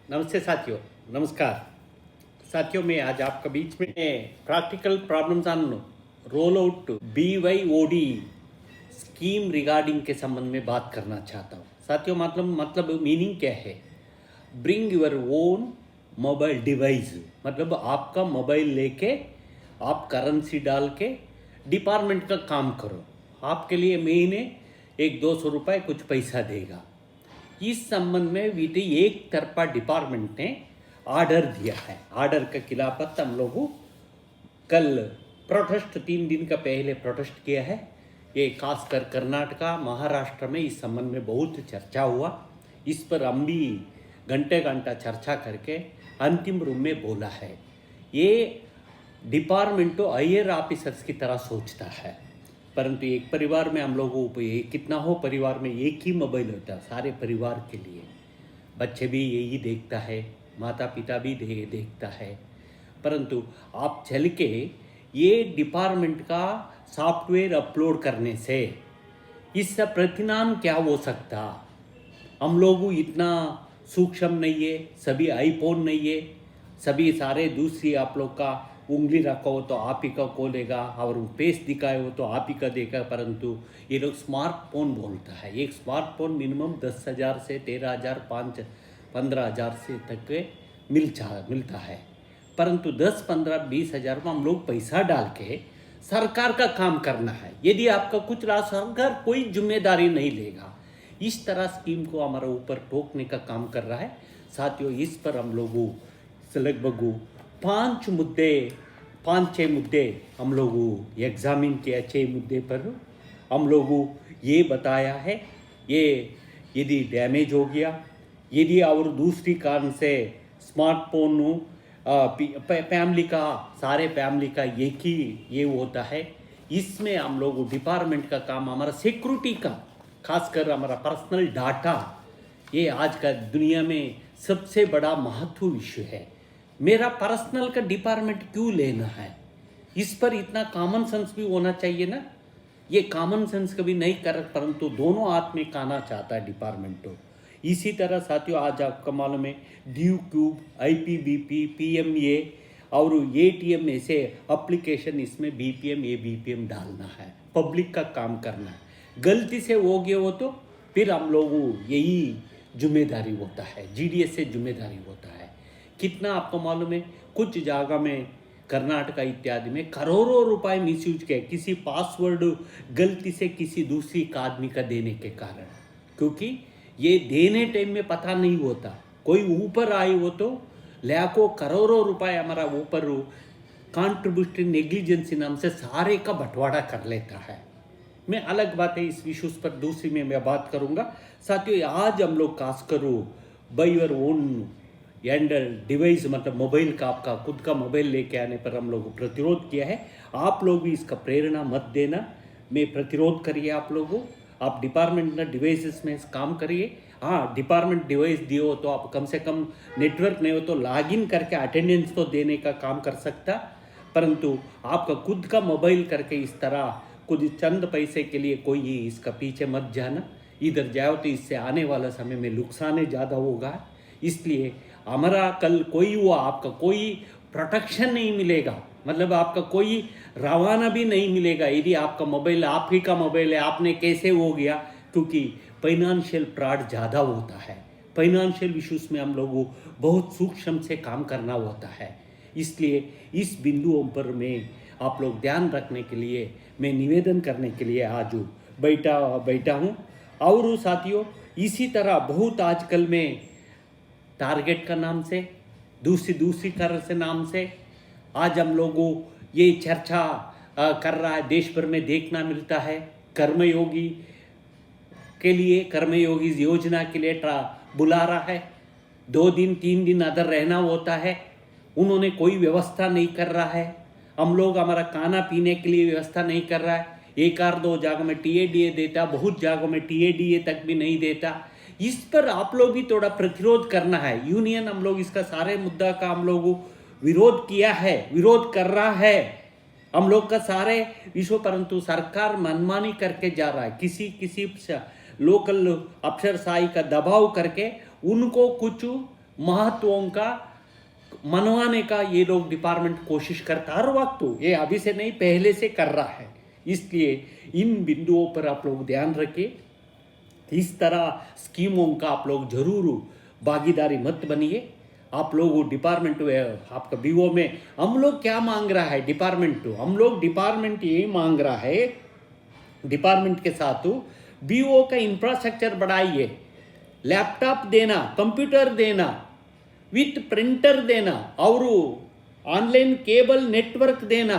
नमस्ते साथियों, नमस्कार साथियों। मैं आज आपके बीच में practical problems on roll out BYOD scheme regarding के संबंध में बात करना चाहता हूँ। साथियों, मतलब मीनिंग क्या है? Bring your own mobile device, मतलब आपका मोबाइल लेके आप करेंसी डाल के डिपार्टमेंट का काम करो। आपके लिए महीने 100-200 रुपये कुछ पैसा देगा। इस संबंध में विधि एक तरफा डिपार्टमेंट ने ऑर्डर दिया है। ऑर्डर का खिलाफत हम लोगों कल प्रोटेस्ट 3 दिन का पहले प्रोटेस्ट किया है। ये खासकर कर्नाटका, महाराष्ट्र में इस संबंध में बहुत चर्चा हुआ। इस पर हम भी घंटे घंटा चर्चा करके अंतिम रूप में बोला है। ये डिपार्टमेंट तो हायर ऑफिसर्स की तरह सोचता है, परंतु एक परिवार में हम लोगों को कितना हो, परिवार में एक ही मोबाइल होता है सारे परिवार के लिए। बच्चे भी यही देखता है, माता पिता भी देखता है, परंतु आप चल के ये डिपार्टमेंट का सॉफ्टवेयर अपलोड करने से इसका परिणाम क्या हो सकता? हम लोग इतना सूक्ष्म नहीं है, सभी आईफोन नहीं है, सभी सारे दूसरी आप लोग का उंगली रखा हो तो आप ही का खोलेगा और पेस दिखाए हो तो आप ही का देगा, परंतु ये लोग स्मार्टफोन बोलता है। एक स्मार्टफोन मिनिमम 10,000 से 13,000 15,000 से तक मिलता है, परंतु 10, 15, 20,000 में हम लोग पैसा डाल के सरकार का काम करना है। यदि आपका कुछ रहा, सरकार कोई जिम्मेदारी नहीं लेगा। इस तरह स्कीम को हमारा ऊपर टोकने का काम कर रहा है। साथियों, इस पर हम लोगों लगभग 5-6 मुद्दे हम लोग एग्जामिन किया। 6 मुद्दे पर हम लोगों ये बताया है, ये यदि डैमेज हो गया, यदि और दूसरी कारण से स्मार्टफोन फैमिली का, सारे फैमिली का एक ही ये होता है, इसमें हम लोग डिपार्टमेंट का काम हमारा सिक्योरिटी का, खासकर हमारा पर्सनल डाटा, ये आज का दुनिया में सबसे बड़ा महत्व विषय है। मेरा पर्सनल का डिपार्टमेंट क्यों लेना है? इस पर इतना कॉमन सेंस भी होना चाहिए ना। ये कॉमन सेंस कभी नहीं कर, परंतु दोनों हाथ में खाना चाहता है डिपार्टमेंट तो। इसी तरह साथियों, आज आपका मालूम है ड्यू क्यूब, IPBP, PMA और ATM ऐसे एप्लीकेशन, इसमें BPM ABPM डालना है, पब्लिक का काम करना है। गलती से हो गया हो तो फिर हम लोगों यही जिम्मेदारी होता है, GDS से जिम्मेदारी होता है। कितना आपको मालूम है, कुछ जगह में कर्नाटका इत्यादि में करोड़ों रुपए मिसयूज किए किसी पासवर्ड गलती से किसी दूसरी का आदमी का देने के कारण, क्योंकि ये देने टाइम में पता नहीं होता, कोई ऊपर आए हो तो लाखों करोड़ों रुपए हमारा ऊपर कॉन्ट्रीब्यूटरी नेग्लिजेंसी नाम से सारे का बंटवारा कर लेता है। मैं अलग बात है, इस विषय पर दूसरी में मैं बात करूंगा। साथियों, आज हम लोग खास करो by your own Android device, मतलब मोबाइल का, आपका खुद का मोबाइल लेके आने पर हम लोग प्रतिरोध किया है। आप लोग भी इसका प्रेरणा मत देना, मैं प्रतिरोध करिए। आप लोगों, आप डिपार्टमेंट डिवाइसेस में काम करिए। हाँ, डिपार्टमेंट डिवाइस दिए हो तो आप कम से कम नेटवर्क नहीं हो तो लॉगिन करके अटेंडेंस तो देने का काम कर सकता, परंतु आपका खुद का मोबाइल करके इस तरह कुछ चंद पैसे के लिए कोई इसका पीछे मत जाना। इधर जाओ तो इससे आने वाला समय में नुकसान ज़्यादा होगा। इसलिए हमारा कल कोई हुआ, आपका कोई प्रोटेक्शन नहीं मिलेगा, मतलब आपका कोई रवाना भी नहीं मिलेगा यदि आपका मोबाइल आप ही का मोबाइल है, आपने कैसे हो गया, क्योंकि फाइनेंशियल फ्रॉड ज़्यादा होता है। फाइनेंशियल इश्यूज में हम लोगों बहुत सूक्ष्म से काम करना होता है। इसलिए इस बिंदुओं पर मैं आप लोग ध्यान रखने के लिए, मैं निवेदन करने के लिए आज बैठा हूँ। और साथियों, इसी तरह बहुत आजकल में टारगेट का नाम से, दूसरी तरह से नाम से आज हम लोगों ये चर्चा कर रहा है, देश भर में देखना मिलता है। कर्मयोगी के लिए, कर्मयोगी योजना के लिए बुला रहा है। 2 दिन 3 दिन अदर रहना होता है, उन्होंने कोई व्यवस्था नहीं कर रहा है। हम लोग हमारा खाना पीने के लिए व्यवस्था नहीं कर रहा है। 1-2 जगह में TADA देता, बहुत जगहों में TADA तक भी नहीं देता। इस पर आप लोग भी थोड़ा प्रतिरोध करना है। यूनियन हम लोग इसका सारे मुद्दा का हम लोग विरोध किया है, विरोध कर रहा है हम लोग का सारे विषय, परंतु सरकार मनमानी करके जा रहा है। किसी लोकल अफसरशाही का दबाव करके उनको कुछ महत्वों का मनवाने का ये लोग डिपार्टमेंट कोशिश करता हर वक्त, ये अभी से नहीं पहले से कर रहा है। इसलिए इन बिंदुओं पर आप लोग ध्यान रखिए। इस तरह स्कीमों का आप लोग जरूर भागीदारी मत बनिए। आप लोग डिपार्टमेंट आपका बीओ में हम लोग क्या मांग रहा है, डिपार्टमेंट ये मांग रहा है, डिपार्टमेंट के साथ बीओ का इंफ्रास्ट्रक्चर बढ़ाइए, लैपटॉप देना, कंप्यूटर देना, विथ प्रिंटर देना और ऑनलाइन केबल नेटवर्क देना,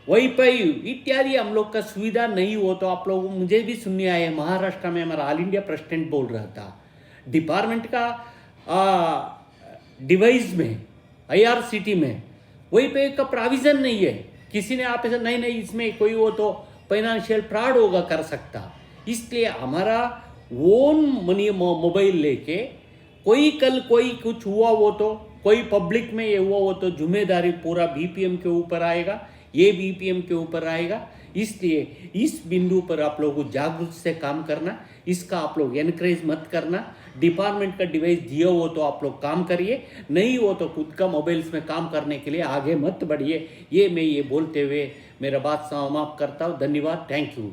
वाईफाई इत्यादि हम लोग का सुविधा नहीं हो तो आप लोग, मुझे भी सुनने आए, महाराष्ट्र में हमारा ऑल इंडिया प्रेसिडेंट बोल रहा था डिपार्टमेंट का डिवाइस में आईआरसीटी में वाईफाई का प्रोविजन नहीं है। किसी ने आप ऐसा नहीं इसमें कोई वो तो फाइनेंशियल फ्रॉड होगा कर सकता, इसलिए हमारा ओन मनी मोबाइल लेके कोई कल कोई कुछ हुआ वो तो कोई पब्लिक में ये हुआ वो तो जिम्मेदारी पूरा बीपीएम के ऊपर आएगा, ये बीपीएम के ऊपर आएगा। इसलिए इस बिंदु पर आप लोगों को जागरूक से काम करना, इसका आप लोग एनकरेज मत करना। डिपार्टमेंट का डिवाइस दिया हो तो आप लोग काम करिए, नहीं हो तो खुद का मोबाइल्स में काम करने के लिए आगे मत बढ़िए। ये मैं ये बोलते हुए मेरा बात समाप्त करता हूँ। धन्यवाद, थैंक यू।